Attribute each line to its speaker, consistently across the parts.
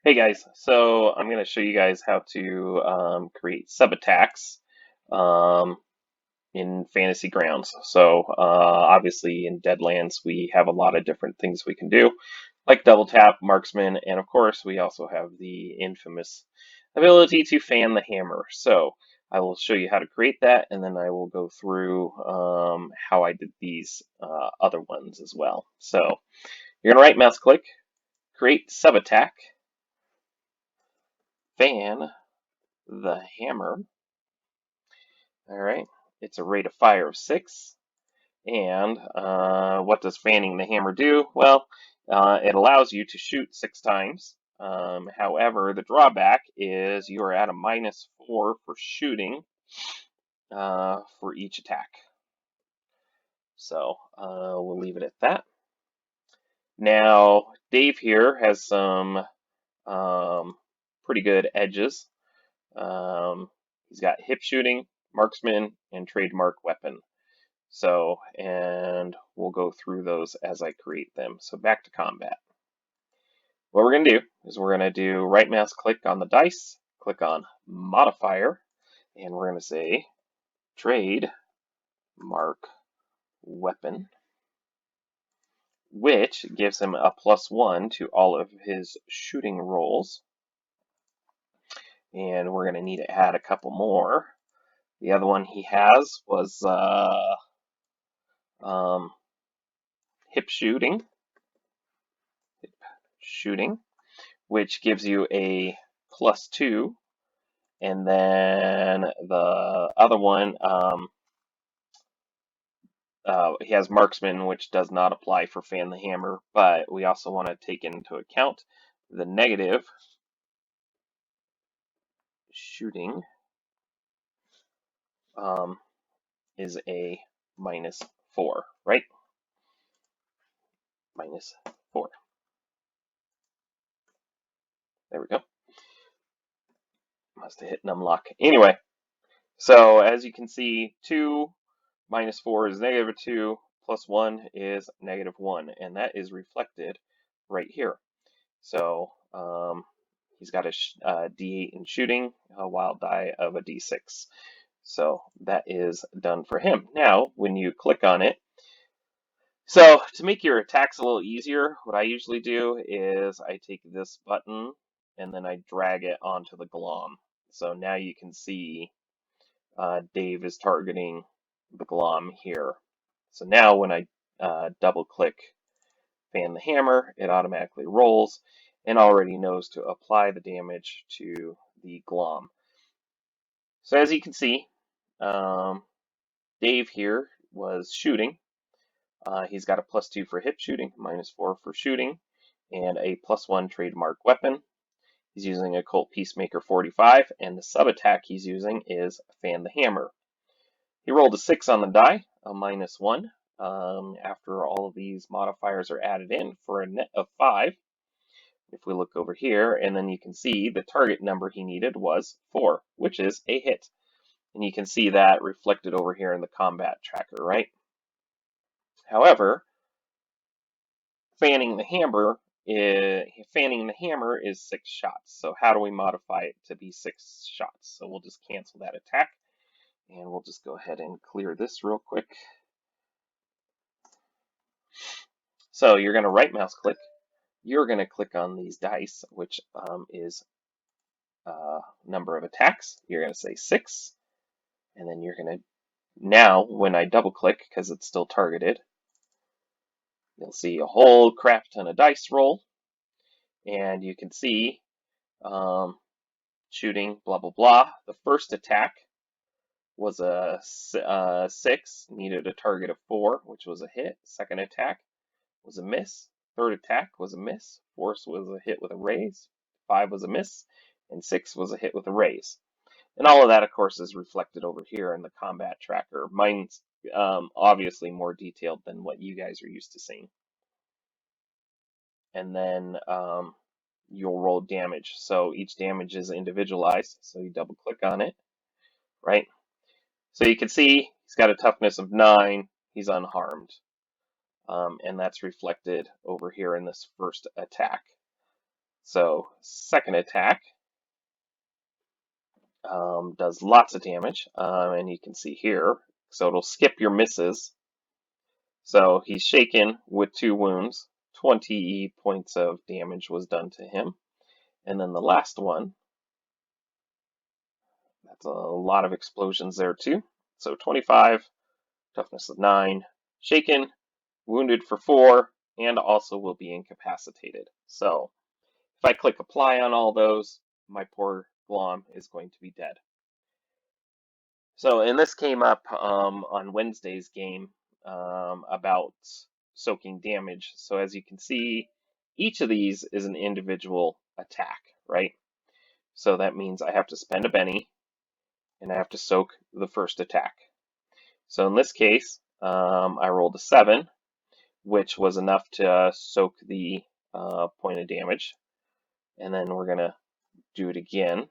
Speaker 1: Hey guys, so I'm going to show you guys how to create sub-attacks um, in Fantasy Grounds. So obviously in Deadlands we have a lot of different things we can do, like double tap, marksman, and of course we also have the infamous ability to fan the hammer. So I will show you how to create that, and then I will go through how I did these other ones as well. So you're going to right mouse click, create sub-attack, fan the hammer. All right, it's a rate of fire of 6. And what does fanning the hammer do? Well, it allows you to shoot 6 times. However, the drawback is you are at a -4 for shooting for each attack. So we'll leave it at that. Now, Dave here has some pretty good edges. He's got hip shooting, marksman, and trademark weapon. So, and we'll go through those as I create them. So back to combat. What we're going to do is we're going to do right mouse click on the dice, click on modifier, and we're going to say trade mark weapon, which gives him a +1 to all of his shooting rolls. And we're going to need to add a couple more. The other one he has was hip shooting, which gives you a +2. And then the other one, he has marksman, which does not apply for fan the hammer, but we also want to take into account the negative shooting is a -4, right? -4. There we go. Must have hit an unlock. Anyway, so as you can see, 2 -4 is -2, +1 is -1, and that is reflected right here. So he's got a D8 in shooting, a wild die of a D6. So that is done for him. Now, when you click on it, so to make your attacks a little easier, what I usually do is I take this button and then I drag it onto the glom. So now you can see Dave is targeting the glom here. So now when I double click fan the hammer, it automatically rolls and already knows to apply the damage to the glom. So as you can see, Dave here was shooting. He's got a +2 for hip shooting, -4 for shooting, and a +1 trademark weapon. He's using a Colt Peacemaker 45, and the sub attack he's using is fan the hammer. He rolled a 6 on the die, a -1. After all of these modifiers are added in for a net of 5. If we look over here, and then you can see the target number he needed was 4, which is a hit. And you can see that reflected over here in the combat tracker, right? However, fanning the hammer is 6 shots. So how do we modify it to be 6 shots? So we'll just cancel that attack, and we'll just go ahead and clear this real quick. So you're going to right mouse click. You're going to click on these dice, which is number of attacks. You're going to say 6, and then you're going to, now when I double click, because it's still targeted, you'll see a whole crap ton of dice roll, and you can see shooting, blah, blah, blah. The first attack was a 6, needed a target of 4, which was a hit. Second attack was a miss. Third attack was a miss. Fourth was a hit with a raise. 5 was a miss. And 6 was a hit with a raise. And all of that, of course, is reflected over here in the combat tracker. Mine's obviously more detailed than what you guys are used to seeing. And then you'll roll damage. So each damage is individualized. So you double click on it, right? So you can see he's got a toughness of 9. He's unharmed. And that's reflected over here in this first attack. So second attack does lots of damage, and you can see here. So it'll skip your misses. So he's shaken with 2 wounds. 20 points of damage was done to him. And then the last one, that's a lot of explosions there too. So 25, toughness of 9, shaken, wounded for 4, and also will be incapacitated. So if I click apply on all those, my poor Glom is going to be dead. So, and this came up on Wednesday's game about soaking damage. So as you can see, each of these is an individual attack, right? So that means I have to spend a Benny, and I have to soak the first attack. So in this case, I rolled a 7, which was enough to soak the point of damage. And then we're going to do it again.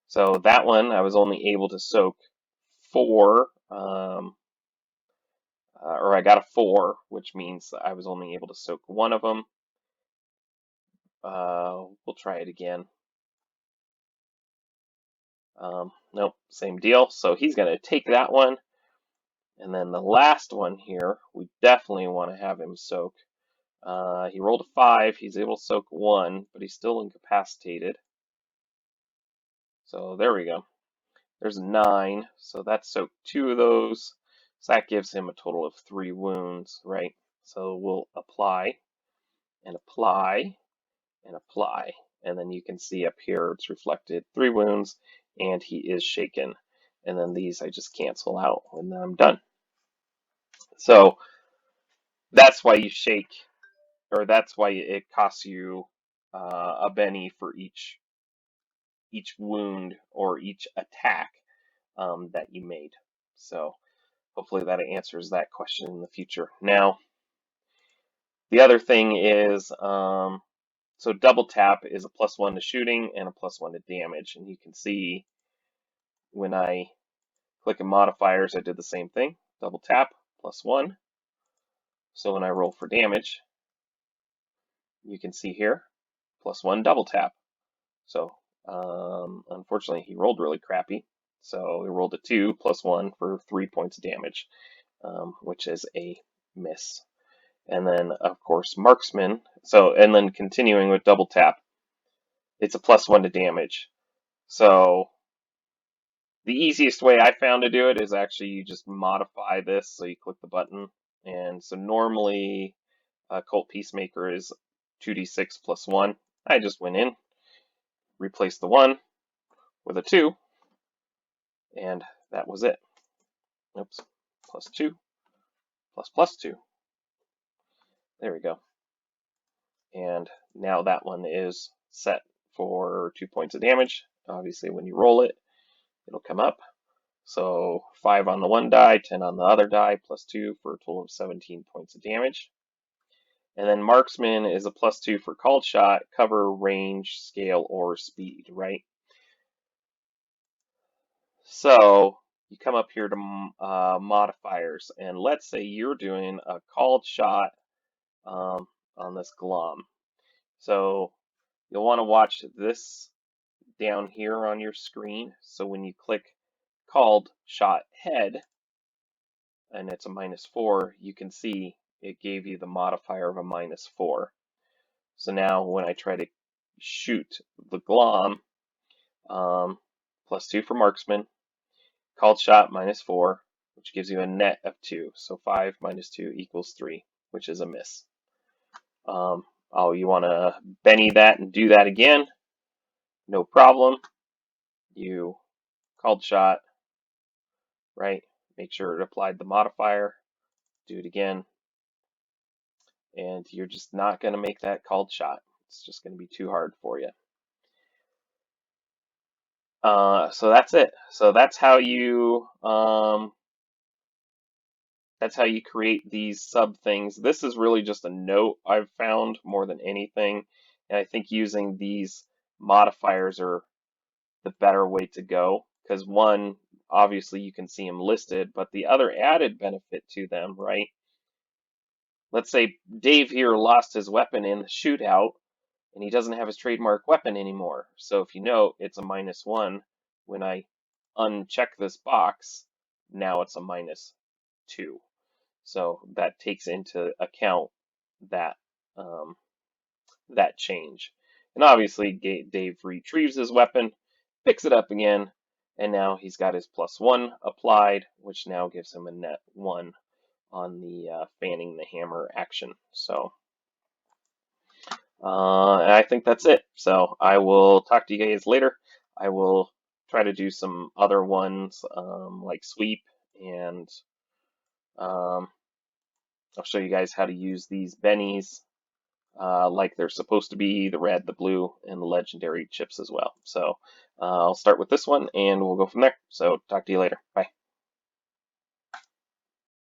Speaker 1: So that one, I was only able to soak 4, or I got a 4, which means I was only able to soak one of them. We'll try it again. Nope, same deal. So he's going to take that one. And then the last one here, we definitely want to have him soak. He rolled a 5. He's able to soak 1, but he's still incapacitated. So there we go. There's a 9. So that soaked 2 of those. So that gives him a total of 3 wounds, right? So we'll apply and apply and apply. And then you can see up here it's reflected 3 wounds, and he is shaken. And then these I just cancel out when I'm done. So that's why you shake, or that's why it costs you a Benny for each wound or each attack that you made. So hopefully that answers that question in the future. Now, the other thing is, so double tap is a +1 to shooting and a +1 to damage. And you can see when I click in modifiers, I did the same thing. Double tap, +1. So when I roll for damage, you can see here, +1 double tap. So unfortunately, he rolled really crappy. So he rolled a 2 +1 for 3 points of damage, which is a miss. And then, of course, marksman. So, and then continuing with double tap, it's a +1 to damage. So the easiest way I found to do it is actually you just modify this. So you click the button. And so normally Colt Peacemaker is 2d6 +1. I just went in, replaced the 1 with a 2, and that was it. Oops, +2, +2. There we go. And now that one is set for 2 points of damage. Obviously, when you roll it, it'll come up. So 5 on the one die, 10 on the other die, +2 for a total of 17 points of damage. And then marksman is a +2 for called shot, cover, range, scale, or speed, right? So you come up here to modifiers, and let's say you're doing a called shot on this glom. So you'll want to watch this down here on your screen. So when you click called shot head, and it's a -4, you can see it gave you the modifier of a -4. So now when I try to shoot the glom, +2 for marksman, called shot -4, which gives you a net of 2. So 5 minus 2 equals 3, which is a miss. Oh, you want to Benny that and do that again? No problem. You called shot, right? Make sure it applied the modifier. Do it again. And you're just not going to make that called shot. It's just going to be too hard for you. So that's it. So that's how you create these sub things. This is really just a note I've found more than anything, and I think using these modifiers are the better way to go, because one, obviously you can see them listed, but the other added benefit to them, right? Let's say Dave here lost his weapon in the shootout. and he doesn't have his trademark weapon anymore. So if you note, it's a -1. When I uncheck this box, now it's a -2. So that takes into account that um, that change. And obviously, Dave retrieves his weapon, picks it up again, and now he's got his +1 applied, which now gives him a net 1 on the fanning the hammer action. So I think that's it. So I will talk to you guys later. I will try to do some other ones like sweep, and um, I'll show you guys how to use these bennies like they're supposed to be, the red, the blue, and the legendary chips as well. So I'll start with this one and we'll go from there. So talk to you later. Bye.